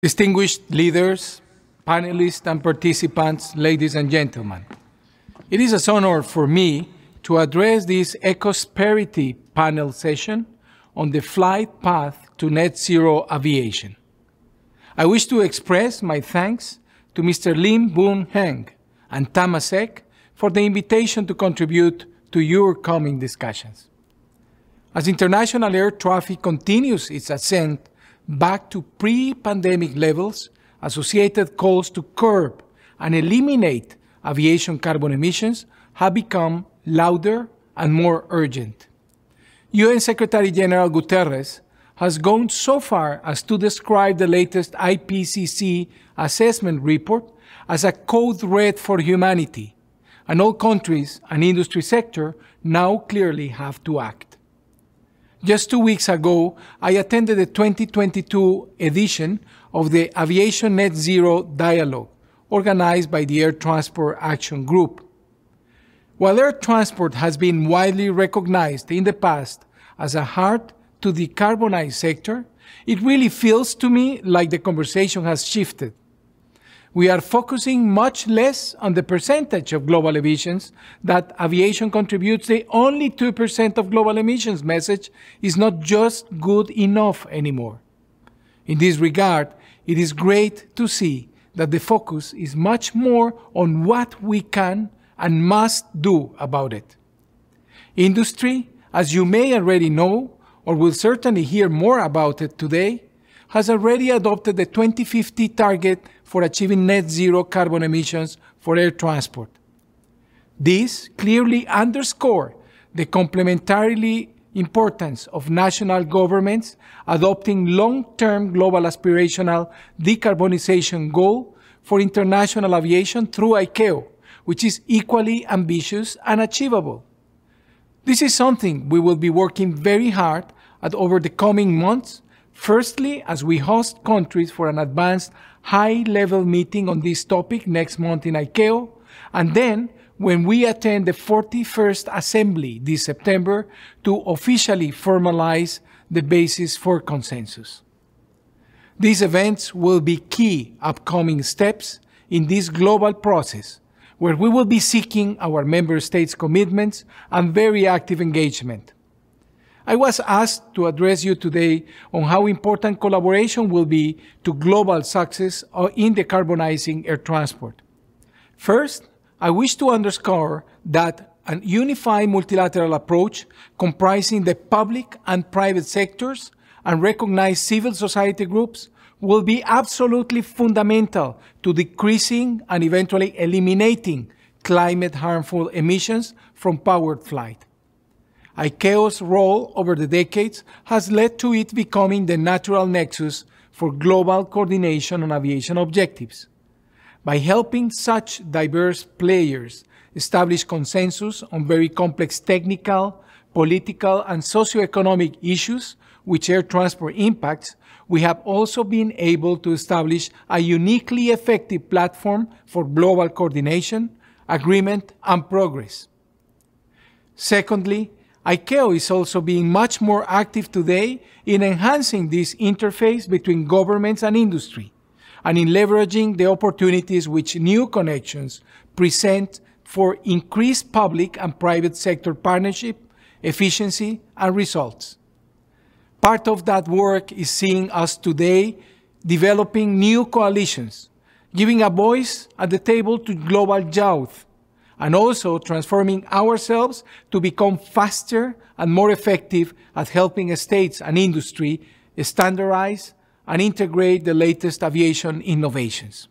Distinguished leaders, panelists, and participants, ladies and gentlemen, it is an honor for me to address this Ecosperity panel session on the flight path to net zero aviation. I wish to express my thanks to Mr. Lim Boon Heng and Tamasek for the invitation to contribute to your coming discussions. As international air traffic continues its ascent back to pre-pandemic levels, associated calls to curb and eliminate aviation carbon emissions have become louder and more urgent. UN Secretary General Guterres has gone so far as to describe the latest IPCC assessment report as a code red for humanity, and all countries and industry sector now clearly have to act. Just 2 weeks ago, I attended the 2022 edition of the Aviation Net Zero Dialogue, organized by the Air Transport Action Group. While air transport has been widely recognized in the past as a hard-to-decarbonize sector, it really feels to me like the conversation has shifted. We are focusing much less on the percentage of global emissions that aviation contributes. The only 2% of global emissions message is not just good enough anymore. In this regard, it is great to see that the focus is much more on what we can and must do about it. Industry, as you may already know, or will certainly hear more about it today, has already adopted the 2050 target for achieving net zero carbon emissions for air transport. This clearly underscores the complementarily importance of national governments adopting long-term global aspirational decarbonization goal for international aviation through ICAO, which is equally ambitious and achievable. This is something we will be working very hard at over the coming months. Firstly, as we host countries for an advanced high-level meeting on this topic next month in ICAO, and then when we attend the 41st Assembly this September to officially formalize the basis for consensus. These events will be key upcoming steps in this global process, where we will be seeking our member states' commitments and very active engagement. I was asked to address you today on how important collaboration will be to global success in decarbonizing air transport. First, I wish to underscore that a unified multilateral approach comprising the public and private sectors and recognized civil society groups will be absolutely fundamental to decreasing and eventually eliminating climate harmful emissions from powered flight. ICAO's role over the decades has led to it becoming the natural nexus for global coordination on aviation objectives. By helping such diverse players establish consensus on very complex technical, political, and socioeconomic issues which air transport impacts, we have also been able to establish a uniquely effective platform for global coordination, agreement, and progress. Secondly, ICAO is also being much more active today in enhancing this interface between governments and industry, and in leveraging the opportunities which new connections present for increased public and private sector partnership, efficiency, and results. Part of that work is seeing us today developing new coalitions, giving a voice at the table to global youth, and also transforming ourselves to become faster and more effective at helping states and industry standardize and integrate the latest aviation innovations.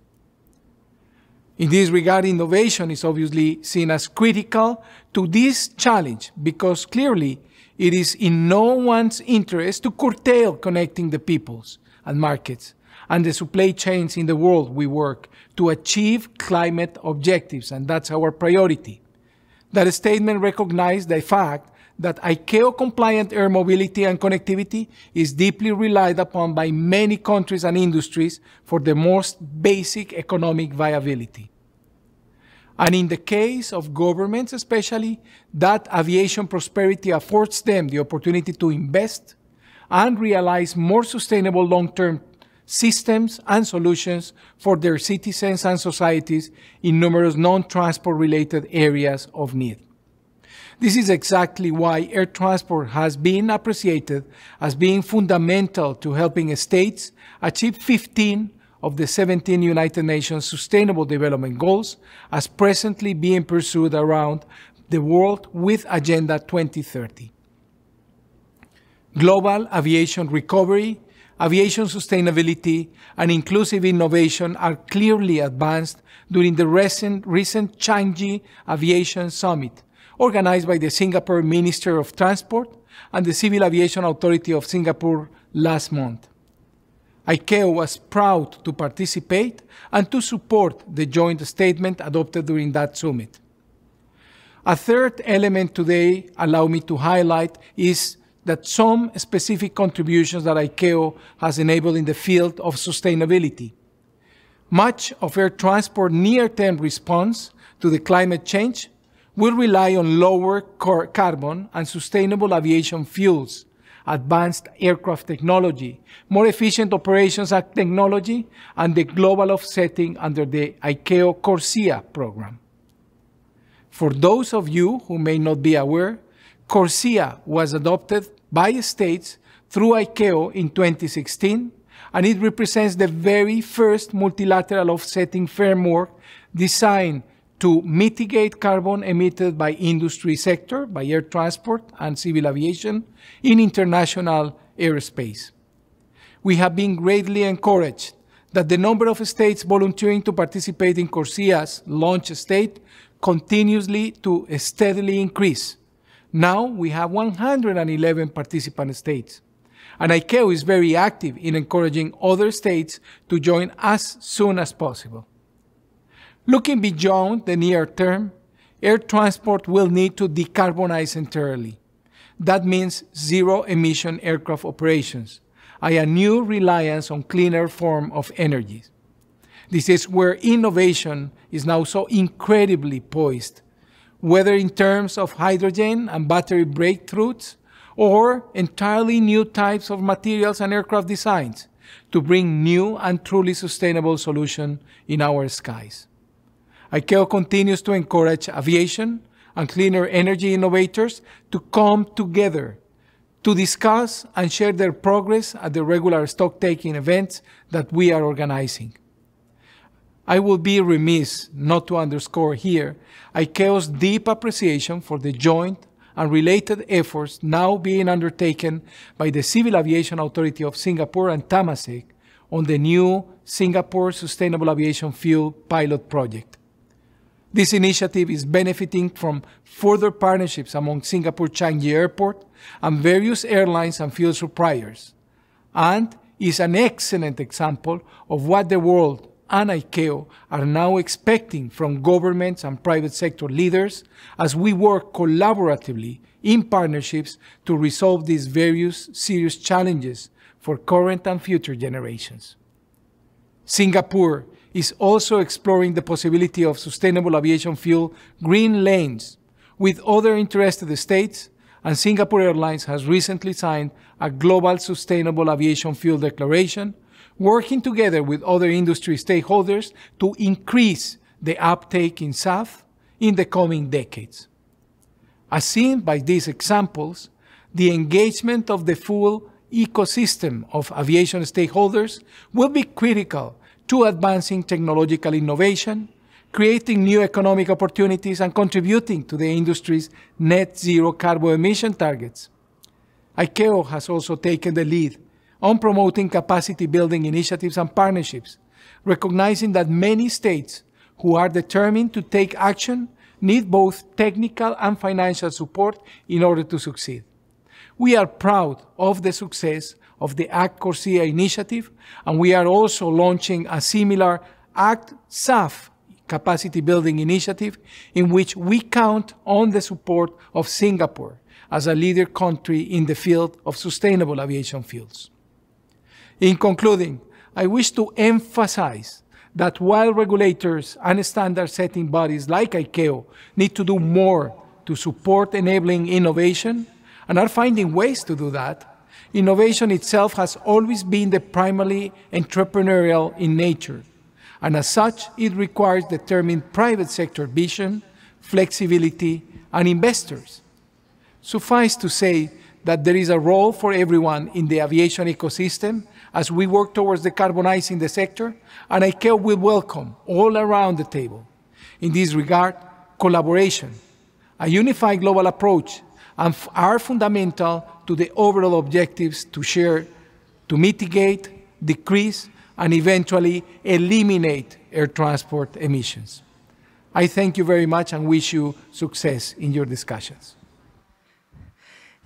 In this regard, innovation is obviously seen as critical to this challenge because clearly it is in no one's interest to curtail connecting the peoples and markets and the supply chains in the world we work to achieve climate objectives, and that's our priority. That statement recognized the fact that ICAO-compliant air mobility and connectivity is deeply relied upon by many countries and industries for the most basic economic viability. And in the case of governments especially, that aviation prosperity affords them the opportunity to invest and realize more sustainable long-term systems, and solutions for their citizens and societies in numerous non-transport-related areas of need. This is exactly why air transport has been appreciated as being fundamental to helping states achieve 15 of the 17 United Nations Sustainable Development Goals as presently being pursued around the world with Agenda 2030. Global aviation recovery, aviation sustainability, and inclusive innovation are clearly advanced during the recent Changi Aviation Summit, organized by the Singapore Minister of Transport and the Civil Aviation Authority of Singapore last month. ICAO was proud to participate and to support the joint statement adopted during that summit. A third element today allow me to highlight is that some specific contributions that ICAO has enabled in the field of sustainability. Much of air transport near-term response to the climate change will rely on lower carbon and sustainable aviation fuels, advanced aircraft technology, more efficient operations and technology, and the global offsetting under the ICAO CORSIA program. For those of you who may not be aware, CORSIA was adopted by states through ICAO in 2016, and it represents the very first multilateral offsetting framework designed to mitigate carbon emitted by industry sector, by air transport and civil aviation in international airspace. We have been greatly encouraged that the number of states volunteering to participate in CORSIA's launch state continuously to steadily increase. Now we have 111 participant states, and ICAO is very active in encouraging other states to join as soon as possible. Looking beyond the near term, air transport will need to decarbonize entirely. That means zero-emission aircraft operations and a new reliance on cleaner form of energy. This is where innovation is now so incredibly poised, whether in terms of hydrogen and battery breakthroughs or entirely new types of materials and aircraft designs to bring new and truly sustainable solutions in our skies. ICAO continues to encourage aviation and cleaner energy innovators to come together to discuss and share their progress at the regular stock-taking events that we are organizing. I will be remiss not to underscore here ICAO's deep appreciation for the joint and related efforts now being undertaken by the Civil Aviation Authority of Singapore and Temasek on the new Singapore Sustainable Aviation Fuel pilot project. This initiative is benefiting from further partnerships among Singapore Changi Airport and various airlines and fuel suppliers, and is an excellent example of what the world and ICAO are now expecting from governments and private sector leaders as we work collaboratively in partnerships to resolve these various serious challenges for current and future generations. Singapore is also exploring the possibility of sustainable aviation fuel green lanes with other interested states, and Singapore Airlines has recently signed a global sustainable aviation fuel declaration, working together with other industry stakeholders to increase the uptake in SAF in the coming decades. As seen by these examples, the engagement of the full ecosystem of aviation stakeholders will be critical to advancing technological innovation, creating new economic opportunities, and contributing to the industry's net zero carbon emission targets. ICAO has also taken the lead on promoting capacity building initiatives and partnerships, recognizing that many states who are determined to take action need both technical and financial support in order to succeed. We are proud of the success of the ACT CORSIA initiative, and we are also launching a similar ACT SAF capacity building initiative in which we count on the support of Singapore as a leader country in the field of sustainable aviation fuels. In concluding, I wish to emphasize that while regulators and standard-setting bodies like ICAO need to do more to support enabling innovation and are finding ways to do that, innovation itself has always been the primarily entrepreneurial in nature, and as such, it requires determined private sector vision, flexibility, and investors. Suffice to say that there is a role for everyone in the aviation ecosystem as we work towards decarbonizing the sector, and ICAO will welcome all around the table. In this regard, collaboration, a unified global approach, are fundamental to the overall objectives to mitigate, decrease, and eventually eliminate air transport emissions. I thank you very much and wish you success in your discussions.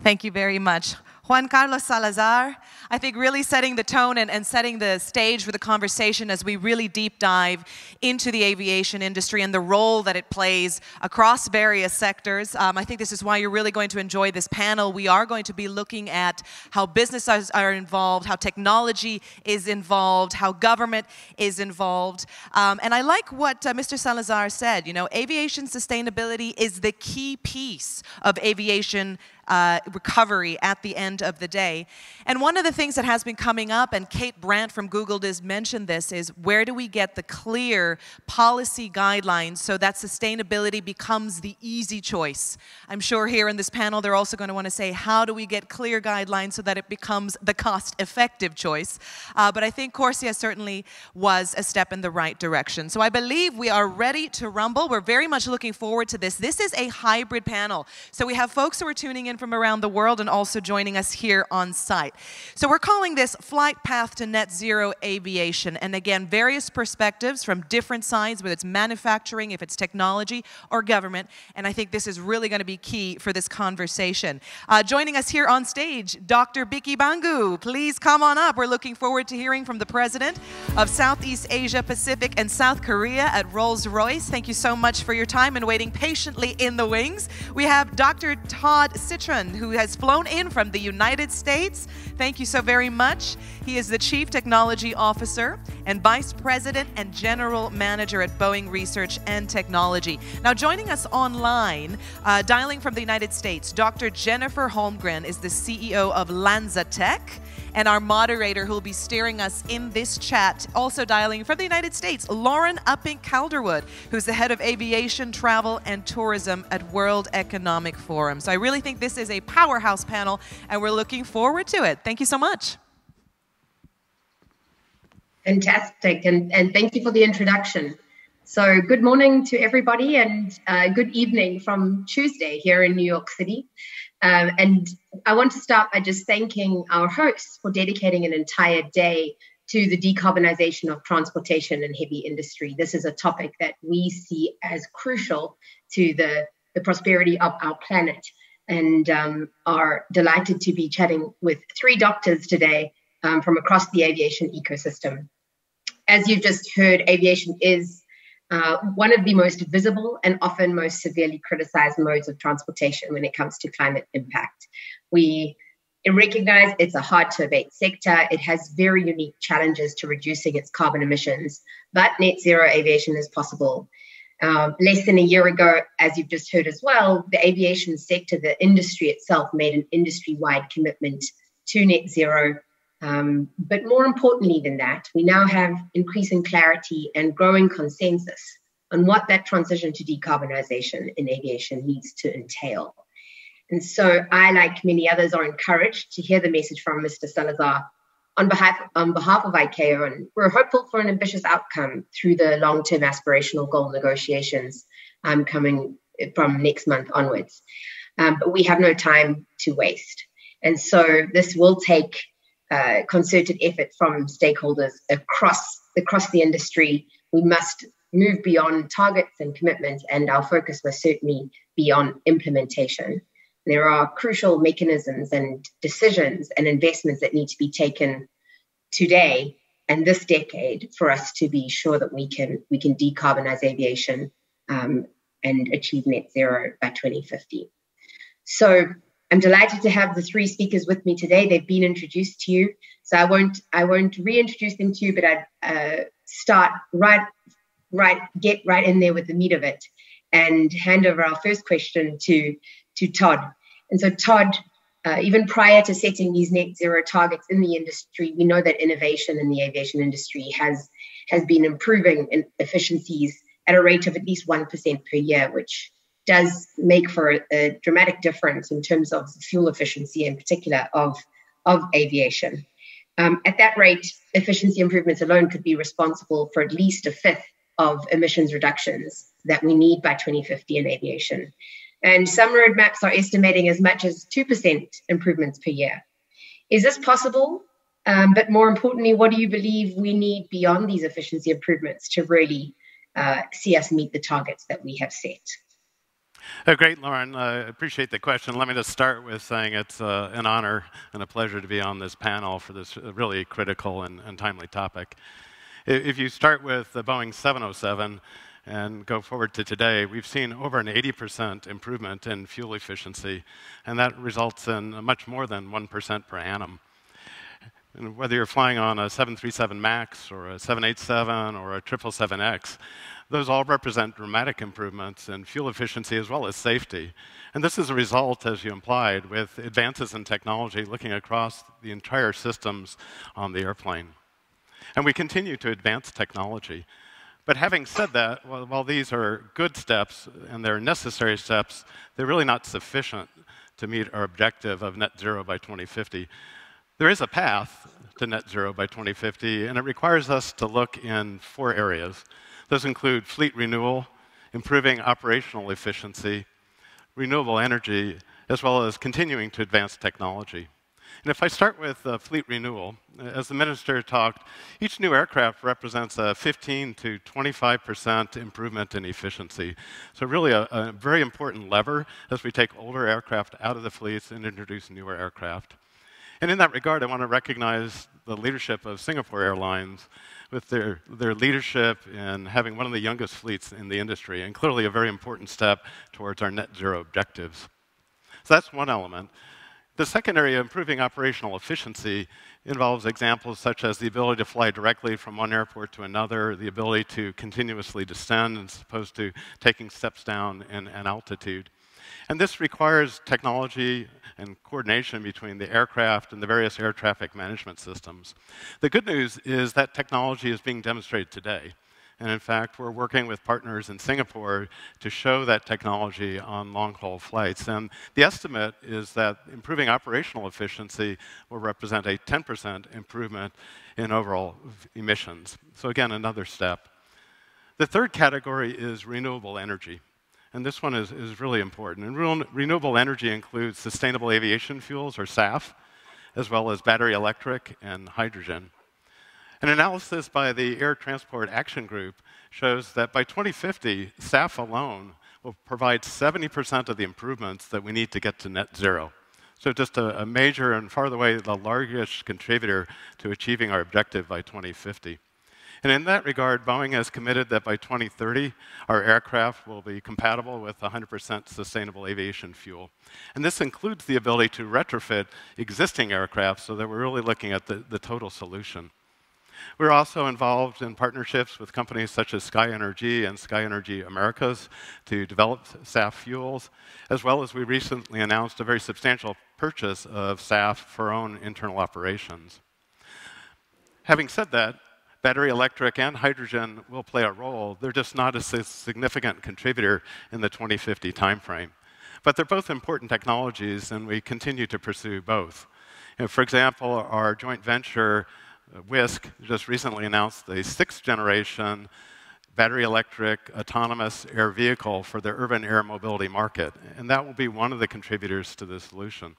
Thank you very much. Juan Carlos Salazar, I think really setting the tone and setting the stage for the conversation as we really deep dive into the aviation industry and the role that it plays across various sectors. I think this is why you're really going to enjoy this panel. We are going to be looking at how businesses are involved, how technology is involved, how government is involved. And I like what Mr. Salazar said. You know, aviation sustainability is the key piece of aviation recovery at the end of the day. And one of the things that has been coming up, and Kate Brandt from Google has mentioned this, is where do we get the clear policy guidelines so that sustainability becomes the easy choice? I'm sure here in this panel they're also going to want to say, how do we get clear guidelines so that it becomes the cost-effective choice? But I think CORSIA certainly was a step in the right direction. So I believe we are ready to rumble. We're very much looking forward to this. This is a hybrid panel. So we have folks who are tuning in from around the world and also joining us here on site. So we're calling this Flight Path to Net Zero Aviation. And again, various perspectives from different sides, whether it's manufacturing, if it's technology, or government. And I think this is really going to be key for this conversation. Joining us here on stage, Dr. Bicky Bhangu. Please come on up. We're looking forward to hearing from the President of Southeast Asia, Pacific, and South Korea at Rolls-Royce. Thank you so much for your time and waiting patiently in the wings. We have Dr. Todd, Citron, who has flown in from the United States. Thank you so very much. He is the Chief Technology Officer and Vice President and General Manager at Boeing Research and Technology. Now joining us online, dialing from the United States, Dr. Jennifer Holmgren is the CEO of LanzaTech. And our moderator who will be steering us in this chat, also dialing from the United States, Lauren Uppink Calderwood, who's the head of aviation, travel, and tourism at World Economic Forum. So I really think this is a powerhouse panel, and we're looking forward to it. Thank you so much. Fantastic, and thank you for the introduction. So good morning to everybody, and good evening from Tuesday here in New York City. And I want to start by just thanking our hosts for dedicating an entire day to the decarbonization of transportation and heavy industry. This is a topic that we see as crucial to the prosperity of our planet, and are delighted to be chatting with three doctors today from across the aviation ecosystem. As you've just heard, aviation is one of the most visible and often most severely criticized modes of transportation when it comes to climate impact. We recognize it's a hard-to-abate sector. It has very unique challenges to reducing its carbon emissions, but net zero aviation is possible. Less than a year ago, as you've just heard as well, the aviation sector, the industry itself, made an industry-wide commitment to net zero. But more importantly than that, we now have increasing clarity and growing consensus on what that transition to decarbonization in aviation needs to entail. And so I, like many others, are encouraged to hear the message from Mr. Salazar on behalf of ICAO, and we're hopeful for an ambitious outcome through the long-term aspirational goal negotiations coming from next month onwards. But we have no time to waste. And so this will take concerted effort from stakeholders across the industry. We must move beyond targets and commitment, and our focus must certainly be on implementation. There are crucial mechanisms and decisions and investments that need to be taken today and this decade for us to be sure that we can decarbonize aviation and achieve net zero by 2050. So I'm delighted to have the three speakers with me today. They've been introduced to you, so I won't reintroduce them to you, but I'd start get right in there with the meat of it and hand over our first question to Todd. And so Todd, even prior to setting these net zero targets in the industry, we know that innovation in the aviation industry has been improving in efficiencies at a rate of at least 1% per year, which does make for a dramatic difference in terms of fuel efficiency, in particular of aviation. At that rate, efficiency improvements alone could be responsible for at least a fifth of emissions reductions that we need by 2050 in aviation. And some roadmaps are estimating as much as 2% improvements per year. Is this possible? But more importantly, what do you believe we need beyond these efficiency improvements to really see us meet the targets that we have set? Great, Lauren. I appreciate the question. Let me just start with saying it's an honor and a pleasure to be on this panel for this really critical and timely topic. If you start with the Boeing 707 and go forward to today, we've seen over an 80% improvement in fuel efficiency, and that results in much more than 1% per annum. And whether you're flying on a 737 MAX or a 787 or a 777X, those all represent dramatic improvements in fuel efficiency as well as safety. And this is a result, as you implied, with advances in technology looking across the entire systems on the airplane. And we continue to advance technology. But having said that, while these are good steps and they're necessary steps, they're really not sufficient to meet our objective of net zero by 2050. There is a path to net zero by 2050, and it requires us to look in 4 areas. Those include fleet renewal, improving operational efficiency, renewable energy, as well as continuing to advance technology. And if I start with fleet renewal, as the minister talked, each new aircraft represents a 15 to 25% improvement in efficiency. So really a very important lever as we take older aircraft out of the fleets and introduce newer aircraft. And in that regard, I want to recognize the leadership of Singapore Airlines with their leadership in having one of the youngest fleets in the industry, and clearly a very important step towards our net zero objectives. So that's one element. The second area, improving operational efficiency, involves examples such as the ability to fly directly from one airport to another, the ability to continuously descend as opposed to taking steps down in altitude. And this requires technology and coordination between the aircraft and the various air traffic management systems. The good news is that technology is being demonstrated today. And in fact, we're working with partners in Singapore to show that technology on long-haul flights. And the estimate is that improving operational efficiency will represent a 10% improvement in overall emissions. So again, another step. The third category is renewable energy. And this one is really important. And renewable energy includes sustainable aviation fuels, or SAF, as well as battery electric and hydrogen. An analysis by the Air Transport Action Group shows that by 2050, SAF alone will provide 70% of the improvements that we need to get to net zero. So just a major and far away the largest contributor to achieving our objective by 2050. And in that regard, Boeing has committed that by 2030, our aircraft will be compatible with 100% sustainable aviation fuel. And this includes the ability to retrofit existing aircraft so that we're really looking at the total solution. We're also involved in partnerships with companies such as Sky Energy and Sky Energy Americas to develop SAF fuels, as well as we recently announced a very substantial purchase of SAF for our own internal operations. Having said that, battery electric and hydrogen will play a role. They're just not a significant contributor in the 2050 timeframe. But they're both important technologies, and we continue to pursue both. For example, our joint venture, Wisk, just recently announced the 6th generation battery electric autonomous air vehicle for the urban air mobility market. And that will be one of the contributors to the solution.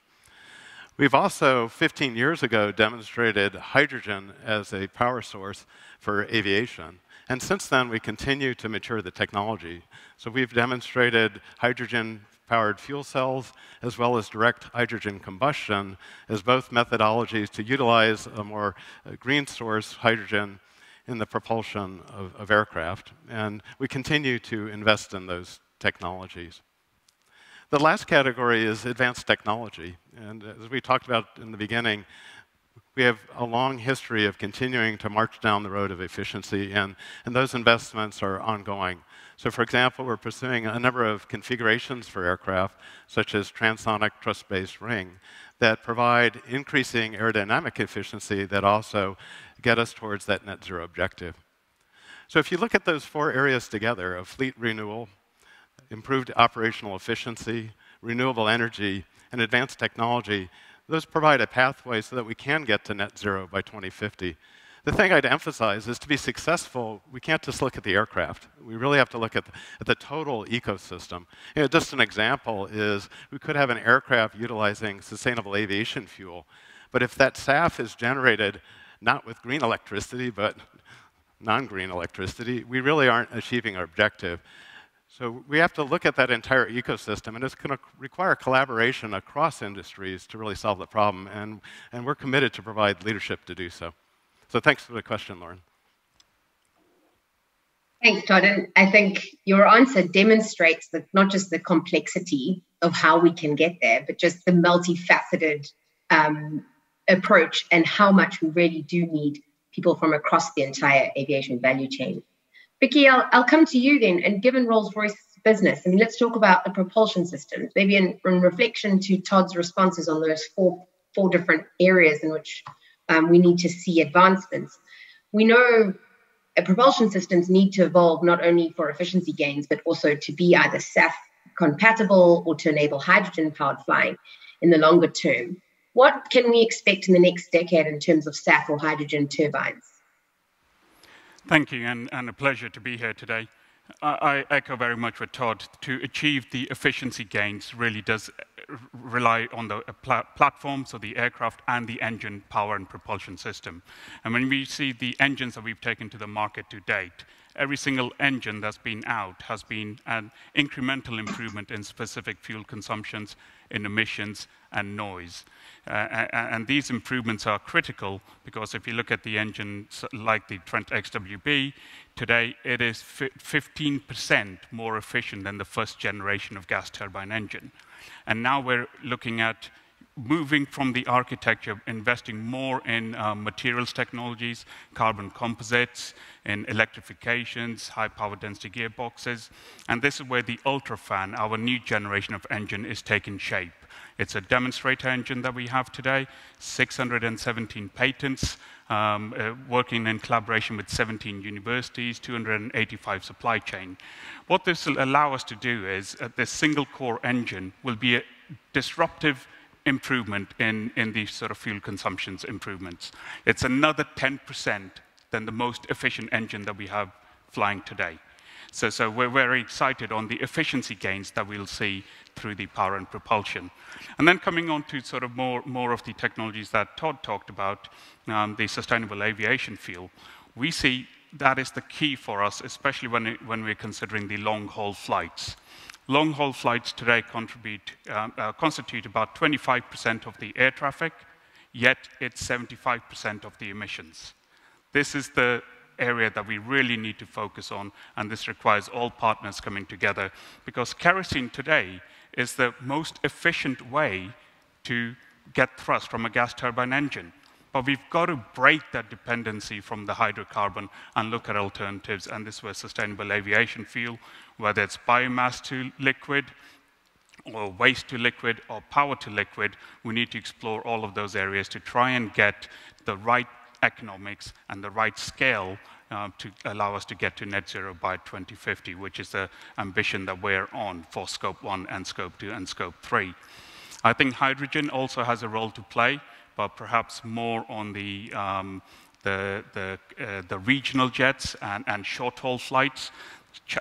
We've also, 15 years ago, demonstrated hydrogen as a power source for aviation. And since then, we continue to mature the technology. So we've demonstrated hydrogen-powered fuel cells, as well as direct hydrogen combustion, as both methodologies to utilize a more green source hydrogen in the propulsion of aircraft. And we continue to invest in those technologies. The last category is advanced technology. And as we talked about in the beginning, We have a long history of continuing to march down the road of efficiency, and those investments are ongoing. So for example, we're pursuing a number of configurations for aircraft, such as transonic thrust-based ring, that provide increasing aerodynamic efficiency that also get us towards that net zero objective. So if you look at those four areas together of fleet renewal, improved operational efficiency, renewable energy, and advanced technology, those provide a pathway so that we can get to net zero by 2050. The thing I'd emphasize is to be successful, we can't just look at the aircraft. We really have to look at the total ecosystem. You know, just an example is we could have an aircraft utilizing sustainable aviation fuel, but if that SAF is generated not with green electricity, but non-green electricity, we really aren't achieving our objective. So we have to look at that entire ecosystem, and it's going to require collaboration across industries to really solve the problem, and we're committed to provide leadership to do so. So thanks for the question, Lauren. Thanks, Todd. And I think your answer demonstrates that not just the complexity of how we can get there, but just the multifaceted approach and how much we really do need people from across the entire aviation value chain. Bicky, I'll come to you then, and given Rolls-Royce's business, I mean, let's talk about the propulsion systems, maybe in reflection to Todd's responses on those four different areas in which we need to see advancements. We know propulsion systems need to evolve not only for efficiency gains, but also to be either SAF compatible or to enable hydrogen-powered flying in the longer term. What can we expect in the next decade in terms of SAF or hydrogen turbines? Thank you, and a pleasure to be here today. I echo very much with Todd. To achieve the efficiency gains really does rely on the platform, so the aircraft and the engine power and propulsion system. And when we see the engines that we've taken to the market to date, every single engine that's been out has been an incremental improvement in specific fuel consumptions, in emissions, and noise. And these improvements are critical because if you look at the engines like the Trent XWB, today it is 15% more efficient than the first generation of gas turbine engine. And now we're looking at moving from the architecture, investing more in materials technologies, carbon composites, in electrifications, high power density gearboxes. And this is where the UltraFan, our new generation of engine, is taking shape. It's a demonstrator engine that we have today, 617 patents, working in collaboration with 17 universities, 285 supply chain. What this will allow us to do is this single core engine will be a disruptive improvement in these sort of fuel consumptions improvements. It's another 10% than the most efficient engine that we have flying today. So we're very excited on the efficiency gains that we'll see through the power and propulsion. And then coming on to sort of more of the technologies that Todd talked about, the sustainable aviation fuel, we see that is the key for us, especially when we're considering the long-haul flights. Long-haul flights today constitute about 25% of the air traffic, yet it's 75% of the emissions. This is the area that we really need to focus on, and this requires all partners coming together, because kerosene today is the most efficient way to get thrust from a gas turbine engine. But we've got to break that dependency from the hydrocarbon and look at alternatives, and this was sustainable aviation fuel, whether it's biomass to liquid, or waste to liquid, or power to liquid. We need to explore all of those areas to try and get the right economics and the right scale to allow us to get to net zero by 2050, which is the ambition that we're on for Scope 1 and Scope 2 and Scope 3. I think hydrogen also has a role to play, but perhaps more on the regional jets and short-haul flights.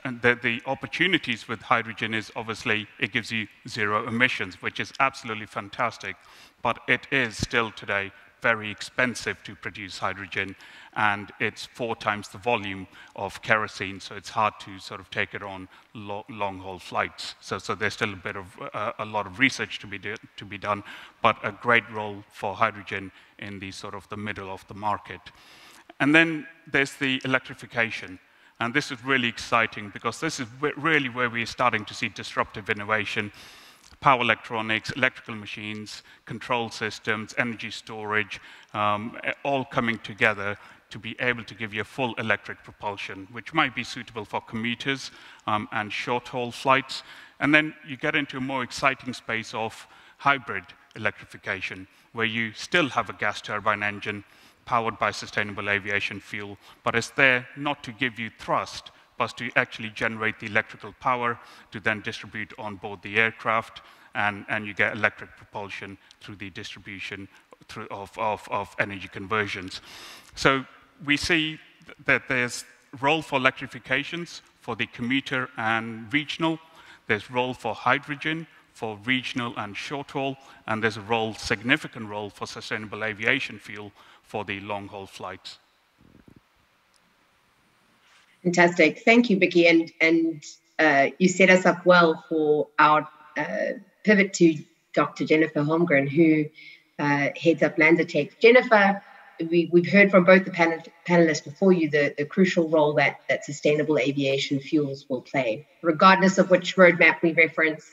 The opportunities with hydrogen is obviously it gives you zero emissions, which is absolutely fantastic, but it is still today very expensive to produce hydrogen, and it's 4 times the volume of kerosene, so it's hard to sort of take it on long-haul flights. So there's still a lot of research to be done, but a great role for hydrogen in the sort of the middle of the market. And then there's the electrification. And this is really exciting because this is really where we're starting to see disruptive innovation. power electronics, electrical machines, control systems, energy storage, all coming together to be able to give you a full electric propulsion, which might be suitable for commuters and short-haul flights. And then you get into a more exciting space of hybrid electrification, where you still have a gas turbine engine powered by sustainable aviation fuel, but it's there not to give you thrust, but to actually generate the electrical power to then distribute on board the aircraft, and you get electric propulsion through the distribution of energy conversions. So we see that there's role for electrifications for the commuter and regional, there's role for hydrogen for regional and short haul, and there's a significant role for sustainable aviation fuel for the long-haul flights. Fantastic. Thank you, Bicky. And you set us up well for our pivot to Dr. Jennifer Holmgren, who heads up LanzaTech. Jennifer, we've heard from both the panelists before you the crucial role that sustainable aviation fuels will play. Regardless of which roadmap we reference,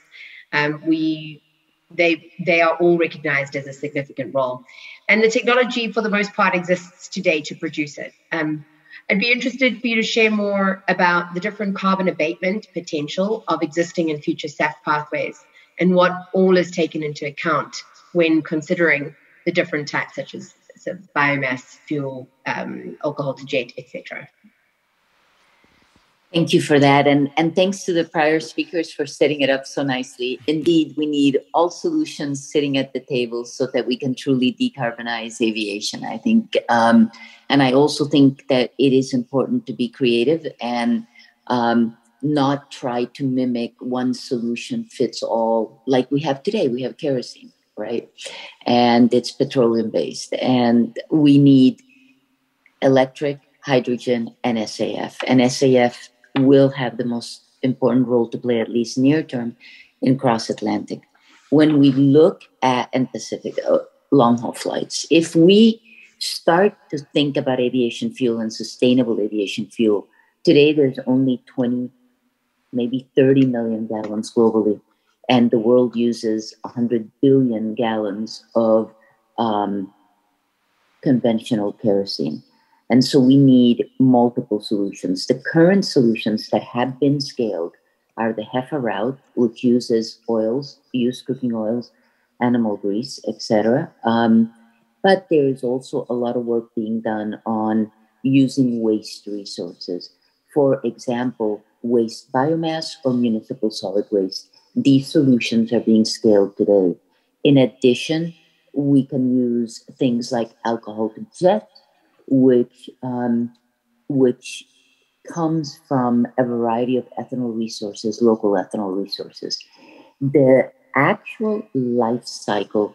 they are all recognized as a significant role. And the technology, for the most part, exists today to produce it. I'd be interested for you to share more about the different carbon abatement potential of existing and future SAF pathways and what all is taken into account when considering the different types, such as biomass, fuel, alcohol to jet, etc. Thank you for that. And thanks to the prior speakers for setting it up so nicely. Indeed, we need all solutions sitting at the table so that we can truly decarbonize aviation, I think. And I also think that it is important to be creative and not try to mimic one solution fits all like we have today. We have kerosene, right? And it's petroleum based. And we need electric, hydrogen, and SAF. And SAF will have the most important role to play, at least near term, in cross-Atlantic. When we look at, and Pacific, long-haul flights, if we start to think about aviation fuel and sustainable aviation fuel, today there's only 20, maybe 30 million gallons globally, and the world uses 100 billion gallons of conventional kerosene. And so we need multiple solutions. The current solutions that have been scaled are the HEFA route, which uses oils, used cooking oils, animal grease, etc. But there is also a lot of work being done on using waste resources. For example, waste biomass or municipal solid waste. These solutions are being scaled today. In addition, we can use things like alcohol to jet, which comes from a variety of ethanol resources, local ethanol resources. The actual life cycle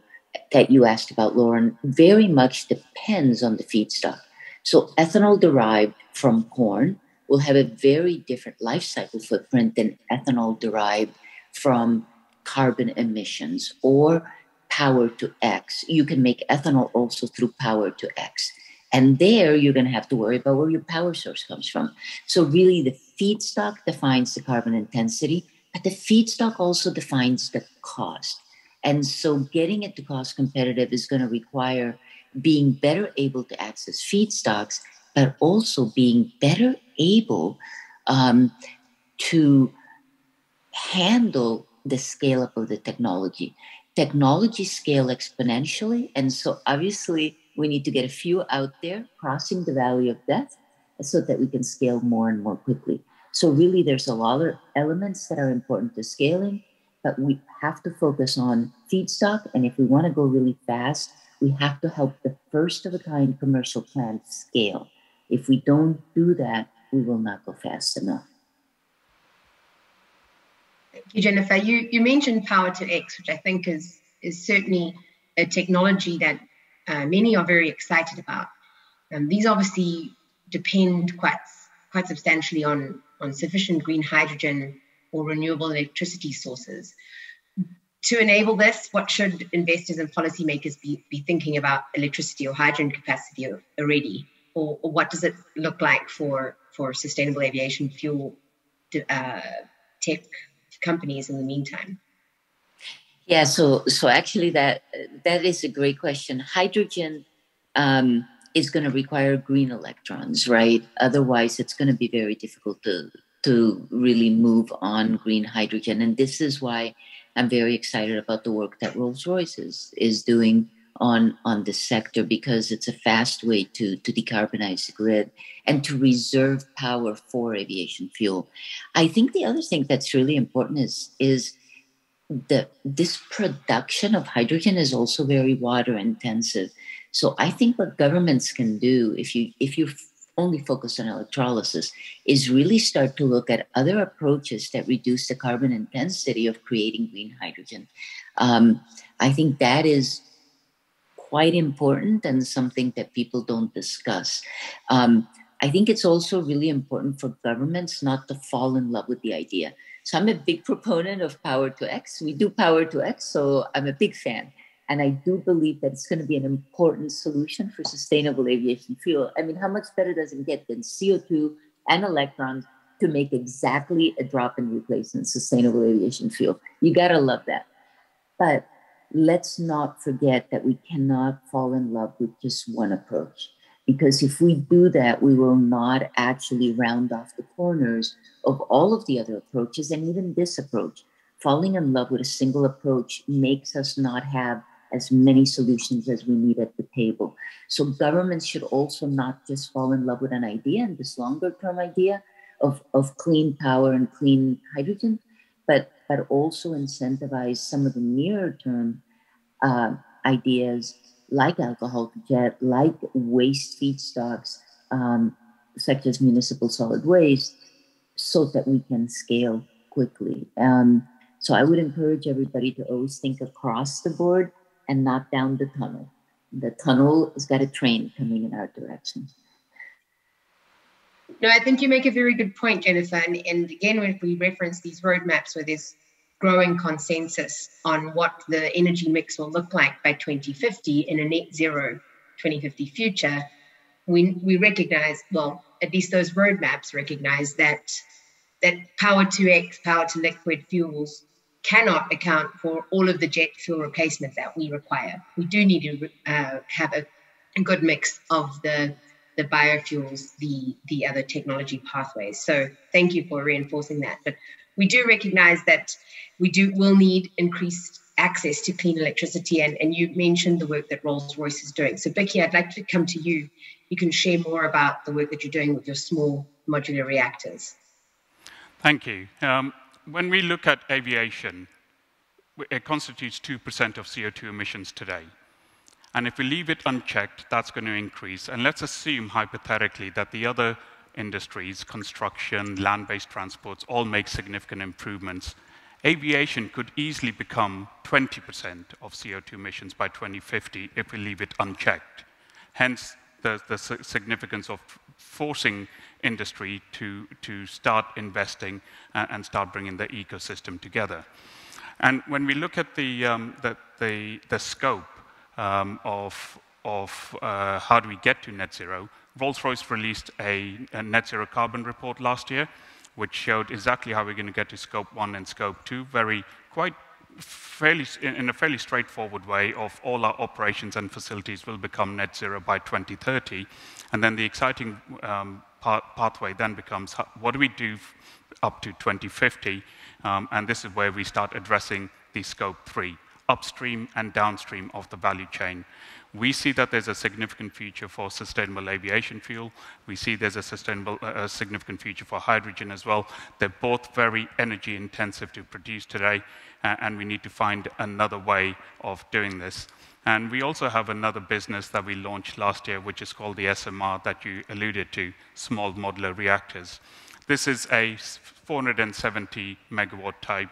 that you asked about, Lauren, very much depends on the feedstock. So ethanol derived from corn will have a very different life cycle footprint than ethanol derived from carbon emissions or power to X. You can make ethanol also through power to X. And there, you're going to have to worry about where your power source comes from. So really, the feedstock defines the carbon intensity, but the feedstock also defines the cost. And so getting it to cost competitive is going to require being better able to access feedstocks, but also being better able to handle the scale up of the technology. Technology scale exponentially, and so obviously, we need to get a few out there crossing the valley of death so that we can scale more and more quickly. So really, there's a lot of elements that are important to scaling, but we have to focus on feedstock. And if we want to go really fast, we have to help the first of a kind commercial plants scale. If we don't do that, we will not go fast enough. Thank you, Jennifer. You mentioned power to X, which I think is certainly a technology that many are very excited about. These obviously depend quite substantially on sufficient green hydrogen or renewable electricity sources. To enable this, what should investors and policymakers be thinking about electricity or hydrogen capacity already? Or what does it look like for sustainable aviation fuel tech companies in the meantime? Yeah, so actually that is a great question. Hydrogen is going to require green electrons, right? Otherwise, it's going to be very difficult to really move on green hydrogen. And this is why I'm very excited about the work that Rolls-Royce is doing on this sector, because it's a fast way to decarbonize the grid and to reserve power for aviation fuel. I think the other thing that's really important is this production of hydrogen is also very water intensive. So I think what governments can do, if you only focus on electrolysis, is really start to look at other approaches that reduce the carbon intensity of creating green hydrogen. I think that is quite important and something that people don't discuss. I think it's also really important for governments not to fall in love with the idea. So I'm a big proponent of Power to X. We do Power to X, so I'm a big fan. And I do believe that it's going to be an important solution for sustainable aviation fuel. I mean, how much better does it get than CO2 and electrons to make exactly a drop-in replacement sustainable aviation fuel? You got to love that. But let's not forget that we cannot fall in love with just one approach. Because if we do that, we will not actually round off the corners of all of the other approaches, and even this approach. Falling in love with a single approach makes us not have as many solutions as we need at the table. So governments should also not just fall in love with an idea and this longer-term idea of clean power and clean hydrogen, but also incentivize some of the nearer-term ideas like alcohol to jet, like waste feedstocks, such as municipal solid waste, so that we can scale quickly. So I would encourage everybody to always think across the board and not down the tunnel. The tunnel has got a train coming in our direction. No, I think you make a very good point, Jennifer. And again, when we reference these roadmaps where there's growing consensus on what the energy mix will look like by 2050 in a net zero 2050 future, we recognize, well, at least those roadmaps recognize that power to X, power to liquid fuels, cannot account for all of the jet fuel replacement that we require. We do need to have a good mix of the biofuels, the other technology pathways. So thank you for reinforcing that. But we do recognize that will need increased access to clean electricity, and you mentioned the work that Rolls-Royce is doing. So Bicky, I'd like to come to you. You can share more about the work that you're doing with your small modular reactors. Thank you. When we look at aviation, it constitutes 2% of CO2 emissions today. And if we leave it unchecked, that's going to increase. And let's assume, hypothetically, that the other industries, construction, land-based transports, all make significant improvements. Aviation could easily become 20% of CO2 emissions by 2050 if we leave it unchecked. Hence, the significance of forcing industry to start investing and start bringing the ecosystem together. And when we look at the scope of how do we get to net zero, Rolls-Royce released a net zero carbon report last year, which showed exactly how we're going to get to scope 1 and scope 2, in a fairly straightforward way of all our operations and facilities will become net zero by 2030. And then the exciting pathway then becomes, what do we do up to 2050? And this is where we start addressing the scope 3, upstream and downstream of the value chain. We see that there's a significant future for sustainable aviation fuel. We see there's a significant future for hydrogen as well. They're both very energy intensive to produce today, and we need to find another way of doing this. And we also have another business that we launched last year, which is called the SMR that you alluded to, small modular reactors. This is a 470 megawatt type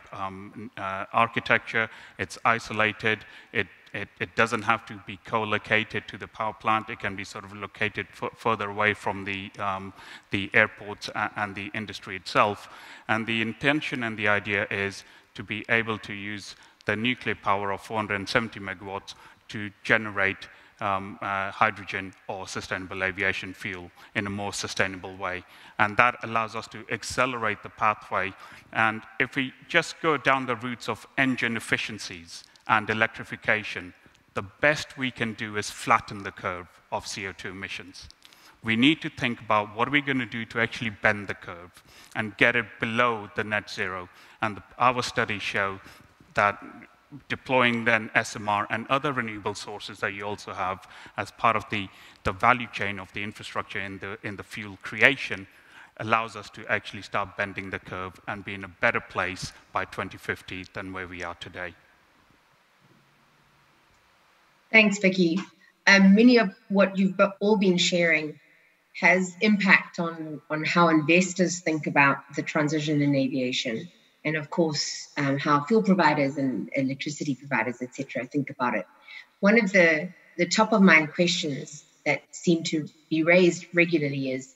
architecture. It's isolated. It doesn't have to be co-located to the power plant. It can be sort of located further away from the airports and the industry itself. And the intention and the idea is to be able to use the nuclear power of 470 megawatts to generate hydrogen or sustainable aviation fuel in a more sustainable way. And that allows us to accelerate the pathway. And if we just go down the routes of engine efficiencies and electrification, the best we can do is flatten the curve of CO2 emissions. We need to think about what are we going to do to actually bend the curve and get it below the net zero. And our studies show that deploying then SMR and other renewable sources that you also have as part of the value chain of the infrastructure in the fuel creation allows us to actually start bending the curve and be in a better place by 2050 than where we are today. Thanks, Bicky. Many of what you've all been sharing has impact on how investors think about the transition in aviation. And of course, how fuel providers and electricity providers, et cetera, think about it. One of the top of mind questions that seem to be raised regularly is,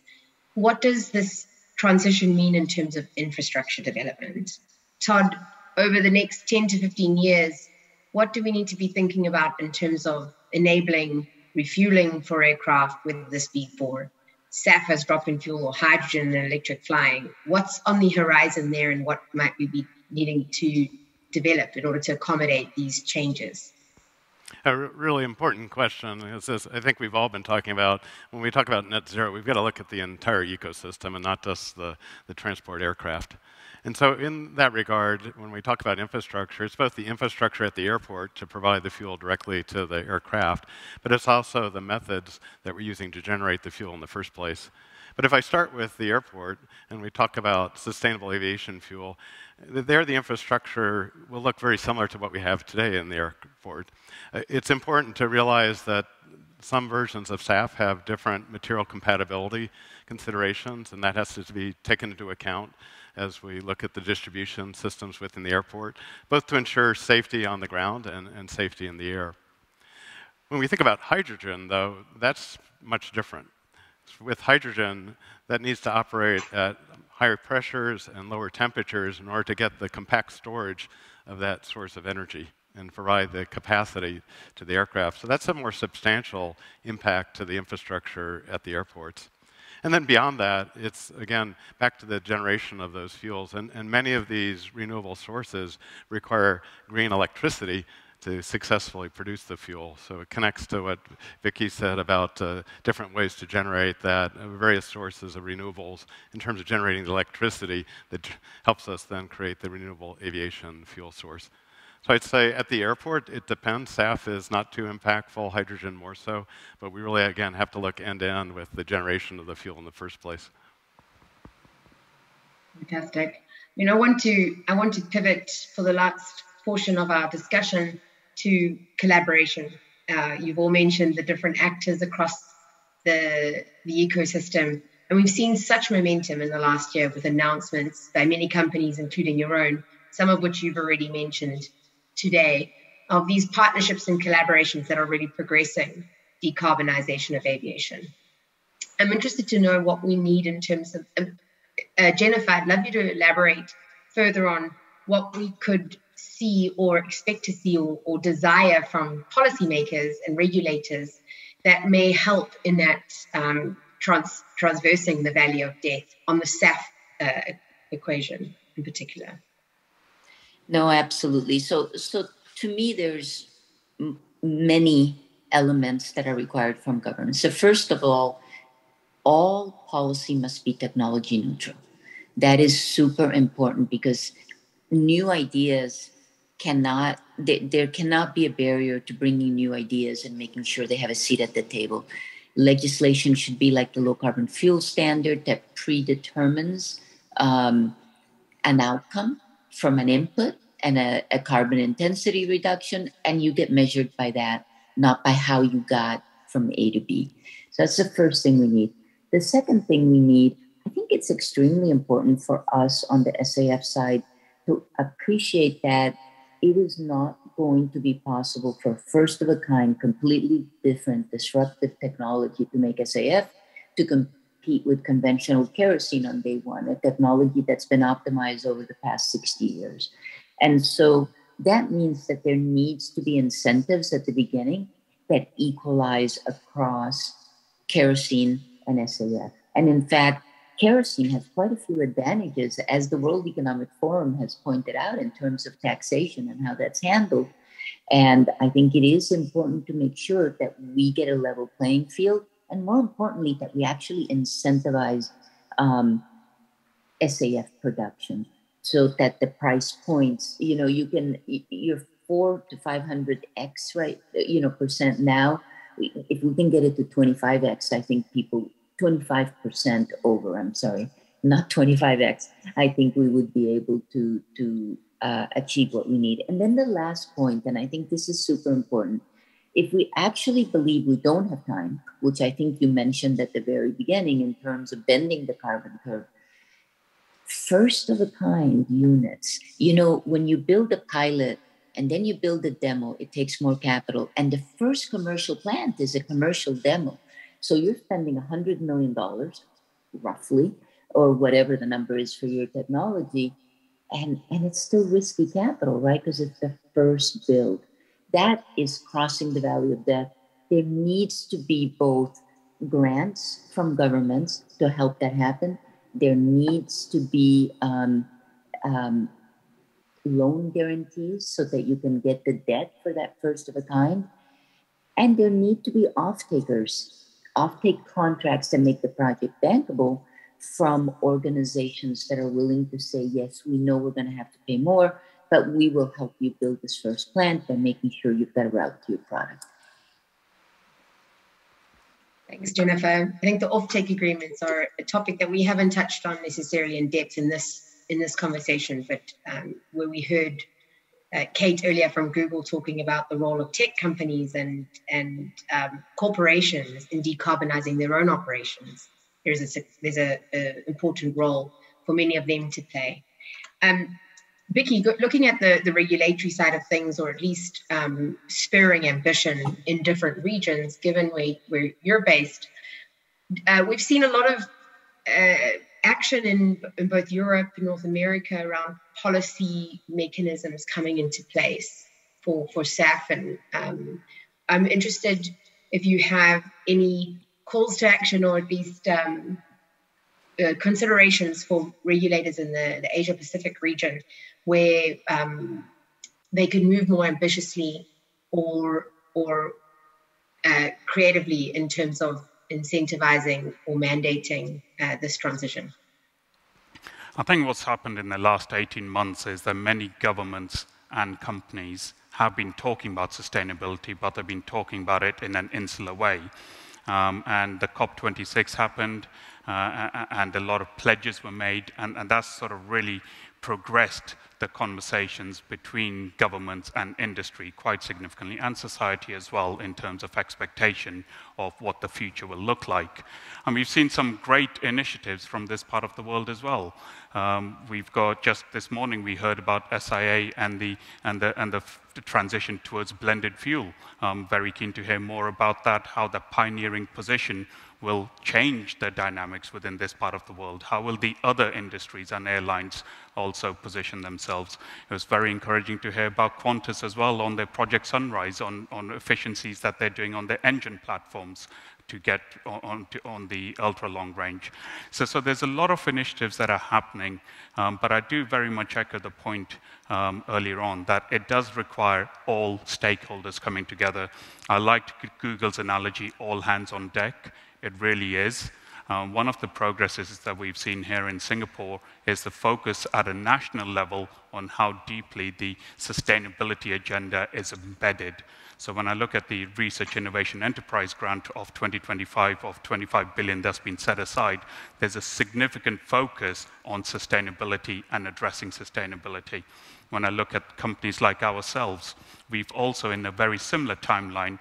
what does this transition mean in terms of infrastructure development? Todd, over the next 10 to 15 years, what do we need to be thinking about in terms of enabling refueling for aircraft, whether this be for SAF as drop-in fuel or hydrogen and electric flying? What's on the horizon there, and what might we be needing to develop in order to accommodate these changes? A really important question is this. I think we've all been talking about, when we talk about net zero, we've got to look at the entire ecosystem and not just the transport aircraft. And so in that regard, when we talk about infrastructure, it's both the infrastructure at the airport to provide the fuel directly to the aircraft, but it's also the methods that we're using to generate the fuel in the first place. But if I start with the airport and we talk about sustainable aviation fuel, there the infrastructure will look very similar to what we have today in the airport. It's important to realize that some versions of SAF have different material compatibility considerations, and that has to be taken into account as we look at the distribution systems within the airport, both to ensure safety on the ground and safety in the air. When we think about hydrogen, though, that's much different. With hydrogen, that needs to operate at higher pressures and lower temperatures in order to get the compact storage of that source of energy and provide the capacity to the aircraft. So that's a more substantial impact to the infrastructure at the airports. And then beyond that, it's, again, back to the generation of those fuels. And many of these renewable sources require green electricity to successfully produce the fuel. So it connects to what Bicky said about different ways to generate that, various sources of renewables in terms of generating the electricity that helps us then create the renewable aviation fuel source. So I'd say at the airport, it depends. SAF is not too impactful, hydrogen more so, but we really, again, have to look end-to-end with the generation of the fuel in the first place. Fantastic. I want to pivot for the last portion of our discussion to collaboration. You've all mentioned the different actors across the ecosystem, and we've seen such momentum in the last year with announcements by many companies, including your own, some of which you've already mentioned today, of these partnerships and collaborations that are really progressing decarbonization of aviation. I'm interested to know what we need in terms of, Jennifer, I'd love you to elaborate further on what we could see or expect to see or desire from policymakers and regulators that may help in that transversing the valley of death on the SAF equation in particular. No, absolutely. So to me, there's many elements that are required from government. So first of all policy must be technology neutral. That is super important because new ideas there cannot be a barrier to bringing new ideas and making sure they have a seat at the table. Legislation should be like the low carbon fuel standard that predetermines an outcome from an input and a carbon intensity reduction, and you get measured by that, not by how you got from A to B. So that's the first thing we need. The second thing we need, I think it's extremely important for us on the SAF side to appreciate that it is not going to be possible for first of a kind, completely different, disruptive technology to make SAF to compete with conventional kerosene on day one, a technology that's been optimized over the past 60 years. And so that means that there needs to be incentives at the beginning that equalize across kerosene and SAF. And in fact, kerosene has quite a few advantages, as the World Economic Forum has pointed out, in terms of taxation and how that's handled. And I think it is important to make sure that we get a level playing field, and more importantly, that we actually incentivize SAF production, so that the price points, you're 400 to 500x, right? Percent now. If we can get it to 25x, I think 25% over, I'm sorry, not 25x, I think we would be able to achieve what we need. And then the last point, and I think this is super important, if we actually believe we don't have time, which I think you mentioned at the very beginning in terms of bending the carbon curve, first of a kind units, when you build a pilot and then you build a demo, it takes more capital. And the first commercial plant is a commercial demo. So you're spending $100 million, roughly, or whatever the number is for your technology. And it's still risky capital, right? Because it's the first build. That is crossing the valley of death. There needs to be both grants from governments to help that happen. There needs to be loan guarantees so that you can get the debt for that first of a kind. And there need to be offtake contracts that make the project bankable from organizations that are willing to say, yes, we know we're going to have to pay more, but we will help you build this first plant by making sure you've got a route to your product. Thanks, Jennifer. I think the offtake agreements are a topic that we haven't touched on necessarily in depth in this conversation, but where we heard Kate earlier from Google talking about the role of tech companies and corporations in decarbonizing their own operations. There's an important role for many of them to play. Vicky, looking at the regulatory side of things, or at least spurring ambition in different regions, given where you're based, we've seen a lot of action in both Europe and North America around policy mechanisms coming into place for SAF. And I'm interested if you have any calls to action, or at least considerations for regulators in the Asia-Pacific region, where they could move more ambitiously or creatively in terms of incentivizing or mandating this transition. I think what's happened in the last 18 months is that many governments and companies have been talking about sustainability, but they've been talking about it in an insular way. And the COP26 happened, and a lot of pledges were made, and that's sort of really progressed the conversations between governments and industry quite significantly, and society as well, in terms of expectation of what the future will look like. And we've seen some great initiatives from this part of the world as well. We've got, just this morning, we heard about SIA and the transition towards blended fuel. I'm very keen to hear more about that, how the pioneering position will change the dynamics within this part of the world. How will the other industries and airlines also position themselves? It was very encouraging to hear about Qantas as well on their Project Sunrise, on efficiencies that they're doing on their engine platforms to get on the ultra long range. So there's a lot of initiatives that are happening, but I do very much echo the point earlier on that it does require all stakeholders coming together. I liked Google's analogy, all hands on deck. It really is. One of the progresses that we've seen here in Singapore is the focus at a national level on how deeply the sustainability agenda is embedded. So when I look at the Research Innovation Enterprise Grant of 2025 of $25 billion that's been set aside, there's a significant focus on sustainability and addressing sustainability. When I look at companies like ourselves, we've also, in a very similar timeline,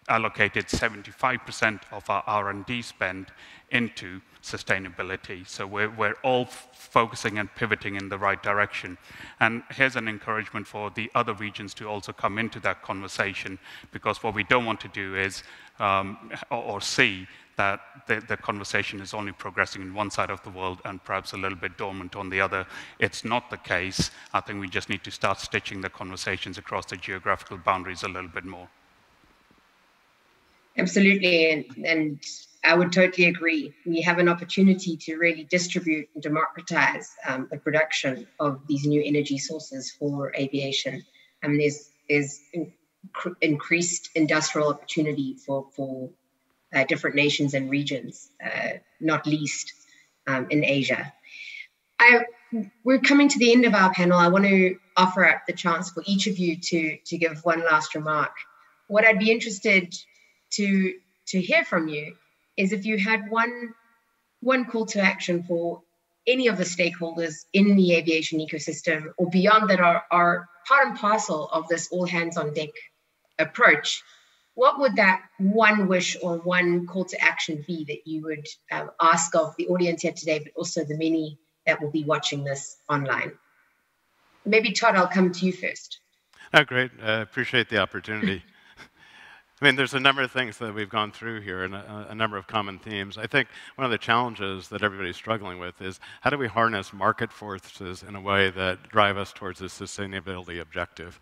allocated 75% of our R&D spend into sustainability. So we're all focusing and pivoting in the right direction. And here's an encouragement for the other regions to also come into that conversation, because what we don't want to do is, or see, that the conversation is only progressing in one side of the world and perhaps a little bit dormant on the other. It's not the case. I think we just need to start stitching the conversations across the geographical boundaries a little bit more. Absolutely, and I would totally agree. We have an opportunity to really distribute and democratize the production of these new energy sources for aviation. There's increased industrial opportunity for different nations and regions, not least in Asia. We're coming to the end of our panel. I want to offer up the chance for each of you to give one last remark. What I'd be interested to hear from you is if you had one call to action for any of the stakeholders in the aviation ecosystem or beyond that are part and parcel of this all hands on deck approach. What would that one wish or one call to action be that you would ask of the audience here today, but also the many that will be watching this online? Maybe Todd, I'll come to you first. Oh, great. Appreciate the opportunity. I mean, there's a number of things that we've gone through here and a number of common themes. I think one of the challenges that everybody's struggling with is how do we harness market forces in a way that drive us towards a sustainability objective?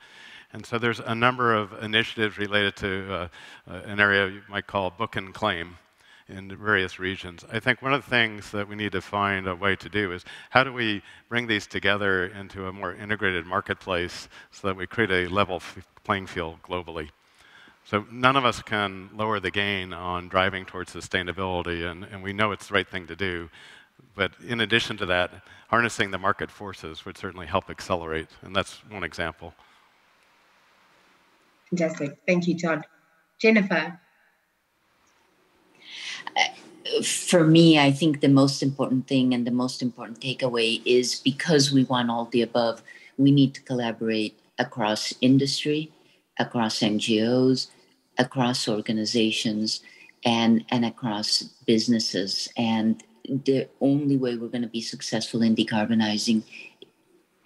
And so there's a number of initiatives related to an area you might call book and claim in various regions. I think one of the things that we need to find a way to do is how do we bring these together into a more integrated marketplace so that we create a level playing field globally. So none of us can lower the gain on driving towards sustainability, and we know it's the right thing to do. But in addition to that, harnessing the market forces would certainly help accelerate, and that's one example. Fantastic. Thank you, Todd. Jennifer? For me, I think the most important thing and the most important takeaway is because we want all the above, we need to collaborate across industry, across NGOs, across organizations, and across businesses. And the only way we're going to be successful in decarbonizing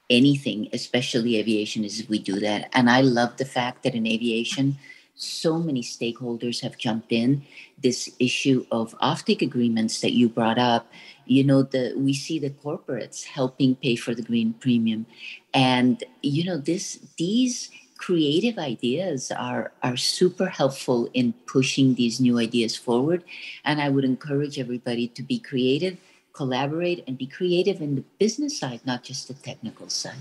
anything, especially aviation, is if we do that. And I love the fact that in aviation, so many stakeholders have jumped in. This issue of offtake agreements that you brought up, you know, we see the corporates helping pay for the green premium. And, you know, these creative ideas are super helpful in pushing these new ideas forward. And I would encourage everybody to be creative, collaborate, and be creative in the business side, not just the technical side.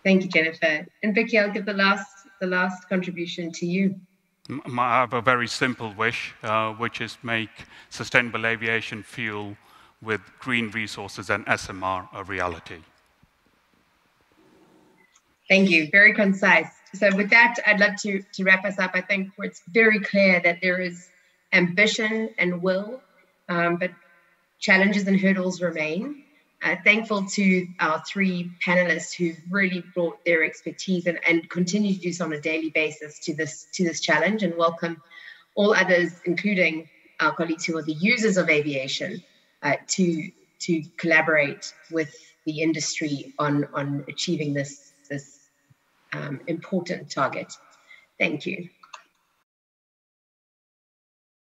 Thank you, Jennifer. And Bicky, I'll give the last contribution to you. I have a very simple wish, which is make sustainable aviation fuel with green resources and SMR a reality. Thank you. Very concise. So with that, I'd love to wrap us up. I think it's very clear that there is ambition and will, but challenges and hurdles remain. Thankful to our three panelists who've really brought their expertise and continue to do so on a daily basis to this challenge, and welcome all others, including our colleagues who are the users of aviation, to collaborate with the industry on achieving this important target. Thank you.